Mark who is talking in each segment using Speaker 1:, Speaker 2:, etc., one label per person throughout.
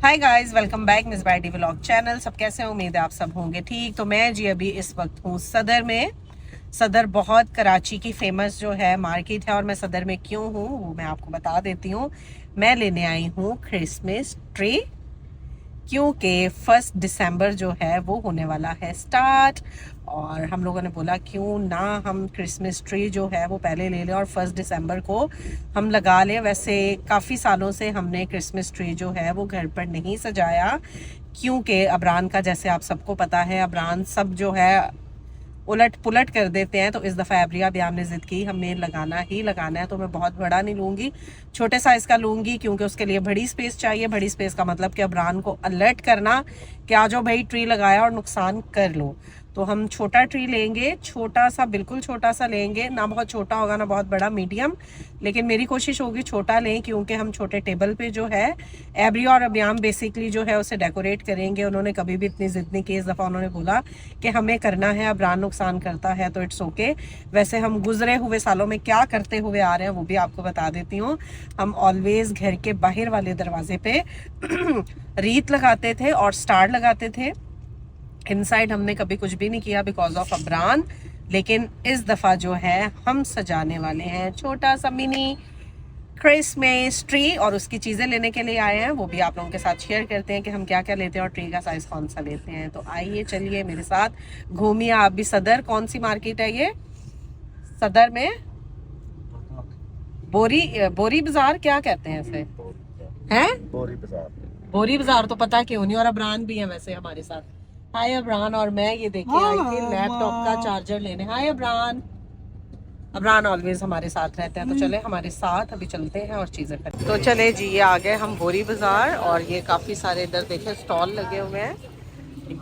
Speaker 1: हाय guys, welcome back miss Baidi vlog channel. सब कैसे हैं? उम्मीद है आप सब होंगे ठीक। तो मैं जी अभी इस वक्त हूँ सदर में। सदर बहुत कराची की फेमस जो है मार्केट है, और मैं सदर में क्यों हूँ वो मैं आपको बता देती हूँ। मैं लेने आई हूँ क्रिसमस ट्री, क्योंकि 1 दिसंबर जो है वो होने वाला है स्टार्ट। और हम लोगों ने बोला क्यों ना हम क्रिसमस ट्री जो है वो पहले ले लें और 1 दिसंबर को हम लगा लें। वैसे काफ़ी सालों से हमने क्रिसमस ट्री जो है वो घर पर नहीं सजाया, क्योंकि अबरान का, जैसे आप सबको पता है, अबरान सब जो है उलट पुलट कर देते हैं। तो इस दफ़ा एवरिया भी हमने ज़िद की हमें लगाना ही लगाना है। तो मैं बहुत बड़ा नहीं लूँगी, छोटे साइज़ का लूँगी, क्योंकि उसके लिए बड़ी स्पेस चाहिए। बड़ी स्पेस का मतलब कि अबरान को अलर्ट करना कि आ जाओ भाई, ट्री लगाया और नुकसान कर लो। तो हम छोटा ट्री लेंगे, छोटा सा, बिल्कुल छोटा सा लेंगे, ना बहुत छोटा होगा ना बहुत बड़ा, मीडियम। लेकिन मेरी कोशिश होगी छोटा लें, क्योंकि हम छोटे टेबल पे जो है एवरी और अबियाम बेसिकली जो है उसे डेकोरेट करेंगे। उन्होंने कभी भी इतनी जिद नहीं की। इस दफ़ा उन्होंने बोला कि हमें करना है, अबरान नुकसान करता है तो इट्स ओके। वैसे हम गुजरे हुए सालों में क्या करते हुए आ रहे हैं वो भी आपको बता देती हूँ। हम ऑलवेज घर के बाहर वाले दरवाजे पे रीत लगाते थे और स्टार लगाते थे। इनसाइड हमने कभी कुछ भी नहीं किया बिकॉज ऑफ अबरान। लेकिन इस दफ़ा जो है हम सजाने वाले हैं छोटा सा मिनी क्रिसमस ट्री, और उसकी चीज़ें लेने के लिए आए हैं। वो भी आप लोगों के साथ शेयर करते हैं कि हम क्या क्या लेते हैं और ट्री का साइज़ कौन सा लेते हैं। तो आइए, चलिए मेरे साथ घूमिए आप भी। सदर कौन सी मार्केट है ये? सदर में बोरी बोरी बाजार क्या कहते हैं इसे? हैं बोरी बाजार तो पता क्यों नहीं। और अबरान भी है वैसे हमारे साथ। हाय अबरान। और मैं ये देखे आई थी लैपटॉप का चार्जर लेने। हाय अबरान। अबरान ऑलवेज हमारे साथ रहते हैं। तो चले हमारे साथ, अभी चलते हैं और चीज़ें करते हैं। तो चले जी, ये आ गए हम बोरी बाजार, और ये काफ़ी सारे इधर देखे स्टॉल लगे हुए हैं,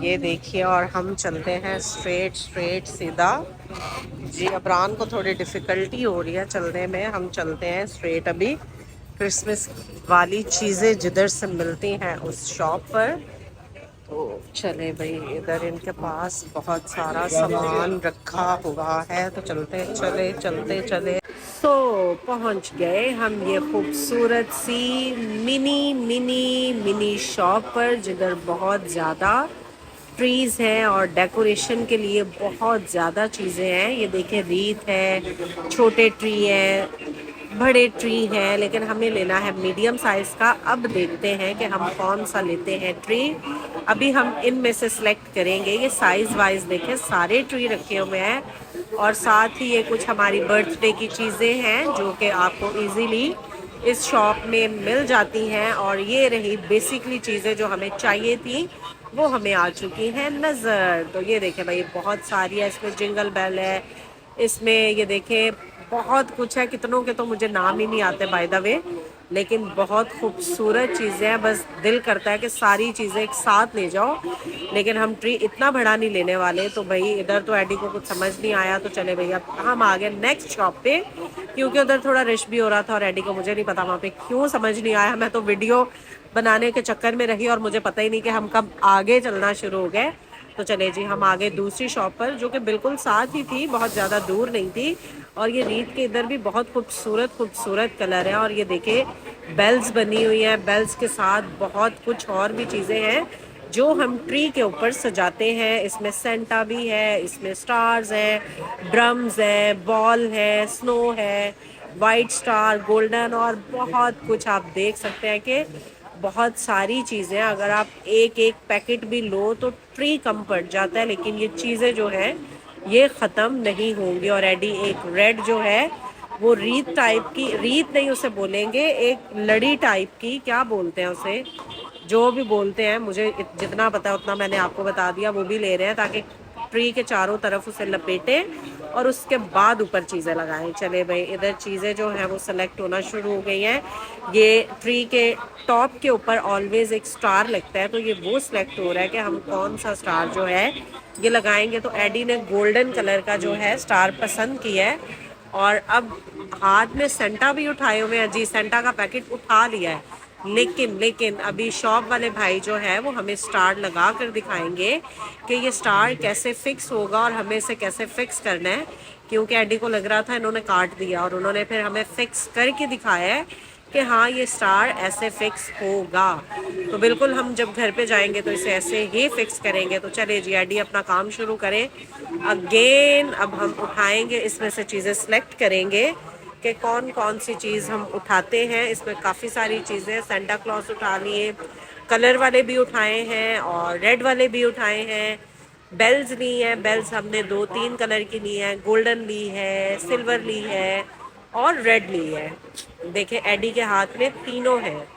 Speaker 1: ये देखिए। और हम चलते हैं स्ट्रेट स्ट्रेट सीधा जी। अबरान को थोड़ी डिफ़िकल्टी हो रही है चलने में। हम चलते हैं स्ट्रेट अभी क्रिसमस वाली चीज़ें जिधर से मिलती हैं उस शॉप पर। तो चले भाई, इधर इनके पास बहुत सारा सामान रखा हुआ है। तो चलते चले चलते चले। तो पहुंच गए हम ये खूबसूरत सी मिनी मिनी मिनी शॉप पर, जिधर बहुत ज़्यादा ट्रीज़ हैं और डेकोरेशन के लिए बहुत ज़्यादा चीज़ें हैं। ये देखें, रीत है, छोटे ट्री हैं, बड़े ट्री हैं, लेकिन हमें लेना है मीडियम साइज़ का। अब देखते हैं कि हम कौन सा लेते हैं ट्री। अभी हम इनमें से सिलेक्ट करेंगे। ये साइज़ वाइज देखें, सारे ट्री रखे हुए हैं, और साथ ही ये कुछ हमारी बर्थडे की चीज़ें हैं जो कि आपको इजीली इस शॉप में मिल जाती हैं। और ये रही बेसिकली चीज़ें जो हमें चाहिए थी, वो हमें आ चुकी हैं नज़र। तो ये देखें भाई, बहुत सारी है। इसमें जिंगल बेल है, इसमें ये देखें बहुत कुछ है। कितनों के तो मुझे नाम ही नहीं आते बाय द वे, लेकिन बहुत खूबसूरत चीज़ें हैं। बस दिल करता है कि सारी चीज़ें एक साथ ले जाओ, लेकिन हम ट्री इतना बड़ा नहीं लेने वाले। तो भाई इधर तो एडी को कुछ समझ नहीं आया, तो चले भैया हम आ गए नेक्स्ट शॉप पे, क्योंकि उधर थोड़ा रश भी हो रहा था। और एडी को मुझे नहीं पता वहाँ पे क्यों समझ नहीं आया। मैं तो वीडियो बनाने के चक्कर में रही और मुझे पता ही नहीं कि हम कब आगे चलना शुरू हो गए। तो चले जी, हम आ गए दूसरी शॉप पर, जो कि बिल्कुल साथ ही थी, बहुत ज़्यादा दूर नहीं थी। और ये रीत के इधर भी बहुत खूबसूरत खूबसूरत कलर है। और ये देखिए बेल्स बनी हुई हैं, बेल्स के साथ बहुत कुछ और भी चीज़ें हैं जो हम ट्री के ऊपर सजाते हैं। इसमें सेंटा भी है, इसमें स्टार्स हैं, ड्रम्स हैं, बॉल है, स्नो है, वाइट स्टार, गोल्डन, और बहुत कुछ आप देख सकते हैं कि बहुत सारी चीज़ें। अगर आप एक एक पैकेट भी लो तो ट्री कम पड़ जाता है, लेकिन ये चीज़ें जो है ये ख़त्म नहीं होंगी। और एडी एक रेड जो है वो रीत टाइप की, रीत नहीं उसे बोलेंगे, एक लड़ी टाइप की, क्या बोलते हैं उसे, जो भी बोलते हैं, मुझे जितना पता है उतना मैंने आपको बता दिया। वो भी ले रहे हैं ताकि ट्री के चारों तरफ उसे लपेटें और उसके बाद ऊपर चीज़ें लगाएं। चले भाई, इधर चीज़ें जो हैं वो सेलेक्ट होना शुरू हो गई हैं। ये ट्री के टॉप के ऊपर ऑलवेज एक स्टार लगता है, तो ये वो सिलेक्ट हो रहा है कि हम कौन सा स्टार जो है ये लगाएंगे। तो एडी ने गोल्डन कलर का जो है स्टार पसंद किया है। और अब हाथ में सेंटा भी उठाए हुए हैं जी, सेंटा का पैकेट उठा लिया है। लेकिन अभी शॉप वाले भाई जो है वो हमें स्टार लगा कर दिखाएंगे कि ये स्टार कैसे फिक्स होगा और हमें इसे कैसे फिक्स करना है। क्योंकि एडी को लग रहा था इन्होंने काट दिया, और उन्होंने फिर हमें फिक्स करके दिखाया है कि हाँ ये स्टार ऐसे फिक्स होगा। तो बिल्कुल हम जब घर पे जाएंगे तो इसे ऐसे ही फिक्स करेंगे। तो चले जी एडी अपना काम शुरू करें अगेन। अब हम उठाएंगे इसमें से चीज़ें सेलेक्ट करेंगे कि कौन कौन सी चीज़ हम उठाते हैं। इसमें काफ़ी सारी चीज़ें, सेंटा क्लॉज उठा लिए, कलर वाले भी उठाए हैं और रेड वाले भी उठाए हैं। बेल्स ली हैं, बेल्स हमने 2-3 कलर की ली हैं, गोल्डन ली है, सिल्वर ली है और रेड ली है। देखिए एडी के हाथ में तीनों हैं।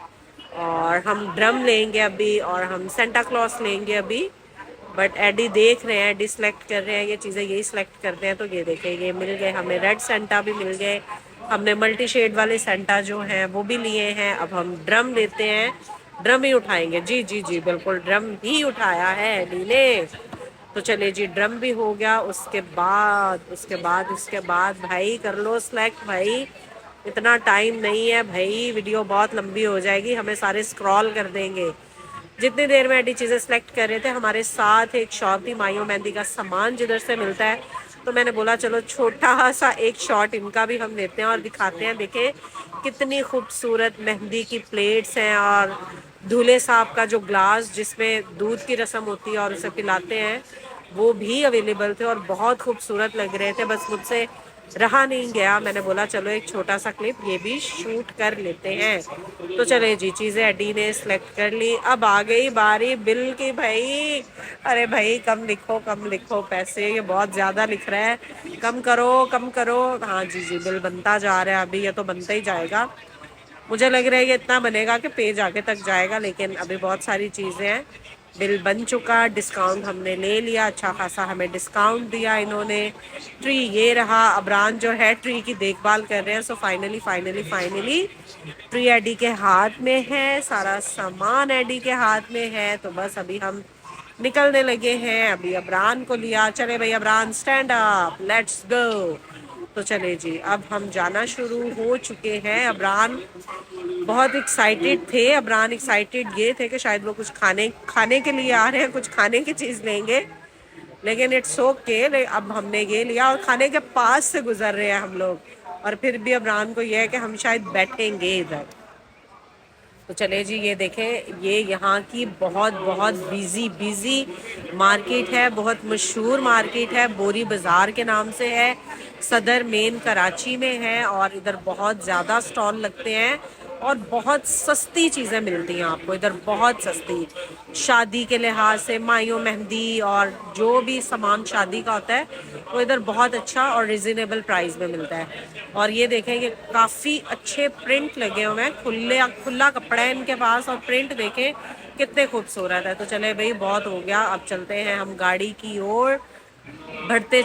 Speaker 1: और हम ड्रम लेंगे अभी और हम सेंटा क्लॉज लेंगे अभी। बट एडी देख रहे हैं, एडी सेलेक्ट कर रहे हैं, ये चीज़ें यही सेलेक्ट करते हैं। तो ये देखें ये मिल गए हमें, रेड सेंटा भी मिल गए। हमने मल्टी शेड वाले सेंटा जो हैं वो भी लिए हैं। अब हम ड्रम लेते हैं, ड्रम ही उठाएंगे। जी जी जी बिल्कुल ड्रम ही उठाया है एडी ने। तो चले जी ड्रम भी हो गया। उसके बाद भाई कर लो सेलेक्ट भाई, इतना टाइम नहीं है भाई, वीडियो बहुत लंबी हो जाएगी, हमें सारे स्क्रॉल कर देंगे। जितनी देर में एडी चीज़ें सेलेक्ट कर रहे थे, हमारे साथ एक शॉप थी मायो मेहंदी का सामान जिधर से मिलता है, तो मैंने बोला चलो छोटा सा एक शॉट इनका भी हम लेते हैं और दिखाते हैं। देखें कितनी खूबसूरत मेहंदी की प्लेट्स हैं और दूल्हे साहब का जो ग्लास जिसमें दूध की रस्म होती है और उसे पिलाते हैं वो भी अवेलेबल थे और बहुत खूबसूरत लग रहे थे। बस मुझसे रहा नहीं गया, मैंने बोला चलो एक छोटा सा क्लिप ये भी शूट कर लेते हैं। तो चले जी चीज़ें एडी ने सेलेक्ट कर ली। अब आ गई बारी बिल की भाई। अरे भाई कम लिखो पैसे, ये बहुत ज़्यादा लिख रहा है, कम करो। हाँ जी जी बिल बनता जा रहा है, अभी ये तो बनता ही जाएगा। मुझे लग रहा है ये इतना बनेगा कि पेज आगे तक जाएगा, लेकिन अभी बहुत सारी चीज़ें हैं। बिल बन चुका, डिस्काउंट हमने ले लिया, अच्छा खासा हमें डिस्काउंट दिया इन्होंने। ट्री ये रहा, अबरान जो है ट्री की देखभाल कर रहे हैं। सो फाइनली ट्री एडी के हाथ में है, सारा सामान एडी के हाथ में है। तो बस अभी हम निकलने लगे हैं। अभी अबरान को लिया, चले भाई Awaran stand up, let's go. तो चले जी अब हम जाना शुरू हो चुके हैं। अबरान बहुत एक्साइटेड थे, अबरान एक्साइटेड ये थे कि शायद वो कुछ खाने के लिए आ रहे हैं, कुछ खाने की चीज़ लेंगे, लेकिन इट्स ओके। अब हमने ये लिया और खाने के पास से गुजर रहे हैं हम लोग, और फिर भी अबरान को यह है कि हम शायद बैठेंगे इधर। तो चले जी ये देखें, ये यहाँ की बहुत बिजी मार्केट है, बहुत मशहूर मार्केट है, बोरी बाज़ार के नाम से है, सदर मेन कराची में है। और इधर बहुत ज़्यादा स्टॉल लगते हैं और बहुत सस्ती चीज़ें मिलती हैं आपको इधर, बहुत सस्ती। शादी के लिहाज से मायो मेहंदी और जो भी सामान शादी का होता है वो इधर बहुत अच्छा और रिजनेबल प्राइस में मिलता है। और ये देखें ये काफ़ी अच्छे प्रिंट लगे हुए हैं, खुला कपड़ा है इनके पास, और प्रिंट देखें कितने खूबसूरत है। तो चले भाई बहुत हो गया, अब चलते हैं हम गाड़ी की ओर, बढ़ते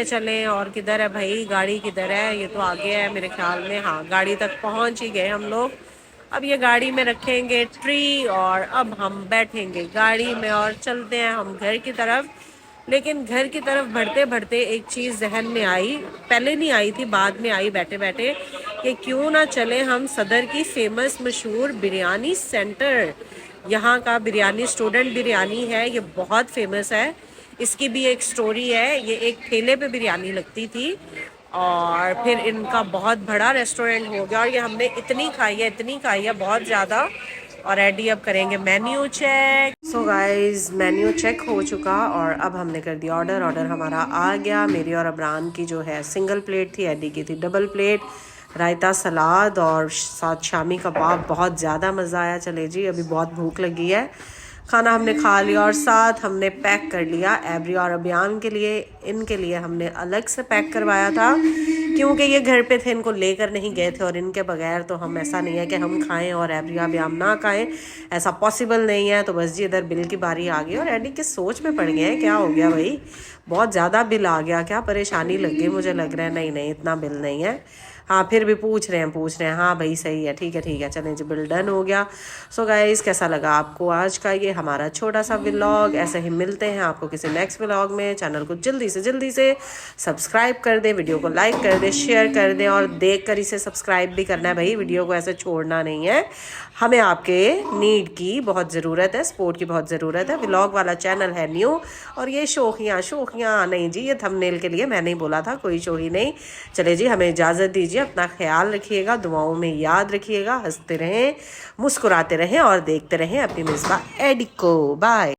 Speaker 1: चले। और किधर है भाई गाड़ी, किधर है? ये तो आगे है मेरे ख्याल में, हाँ गाड़ी तक पहुंच ही गए हम लोग। अब ये गाड़ी में रखेंगे ट्री और अब हम बैठेंगे गाड़ी में और चलते हैं हम घर की तरफ। लेकिन घर की तरफ बढ़ते एक चीज़ जहन में आई, पहले नहीं आई थी, बाद में आई बैठे कि क्यों ना चले हम सदर की फेमस मशहूर बिरयानी सेंटर। यहाँ का बिरयानी स्टूडेंट बिरयानी है, ये बहुत फेमस है। इसकी भी एक स्टोरी है, ये एक ठेले पे बिरयानी लगती थी और फिर इनका बहुत बड़ा रेस्टोरेंट हो गया, और ये हमने इतनी खाई है बहुत ज़्यादा। और एडी अब करेंगे menu check. So guys menu check हो चुका और अब हमने कर दिया ऑर्डर हमारा आ गया। मेरी और अबरान की जो है सिंगल प्लेट थी, एडी की थी डबल प्लेट, रायता, सलाद और साथ शामी कबाब, बहुत ज़्यादा मज़ा आया। चले जी अभी बहुत भूख लगी है, खाना हमने खा लिया और साथ हमने पैक कर लिया एबरी और अबियान के लिए। इनके लिए हमने अलग से पैक करवाया था क्योंकि ये घर पे थे, इनको लेकर नहीं गए थे, और इनके बगैर तो हम, ऐसा नहीं है कि हम खाएं और एबरी अबियान ना खाएं, ऐसा पॉसिबल नहीं है। तो बस जी इधर बिल की बारी आ गई और एडी किस सोच में पड़ गए हैं, क्या हो गया भाई, बहुत ज़्यादा बिल आ गया, क्या परेशानी लग गई? मुझे लग रहा है नहीं इतना बिल नहीं है। हाँ फिर भी पूछ रहे हैं, हाँ भाई सही है, ठीक है चलें जी बिल डन हो गया। सो गाइस कैसा लगा आपको आज का ये हमारा छोटा सा व्लॉग? ऐसे ही मिलते हैं आपको किसी नेक्स्ट व्लॉग में। चैनल को जल्दी से सब्सक्राइब कर दें, वीडियो को लाइक कर दें, शेयर कर दें और देख कर इसे सब्सक्राइब भी करना है भाई, वीडियो को ऐसे छोड़ना नहीं है। हमें आपके नीड की बहुत ज़रूरत है, सपोर्ट की बहुत ज़रूरत है। व्लॉग वाला चैनल है न्यू, और ये शोखियाँ नहीं जी, ये थंबनेल के लिए मैंने ही बोला था, कोई शोही नहीं। चले जी हमें इजाज़त दीजिए। कीजिए, अपना ख्याल रखिएगा, दुआओं में याद रखिएगा, हंसते रहें, मुस्कुराते रहें और देखते रहें अपनी मिसबा एडी को। बाय।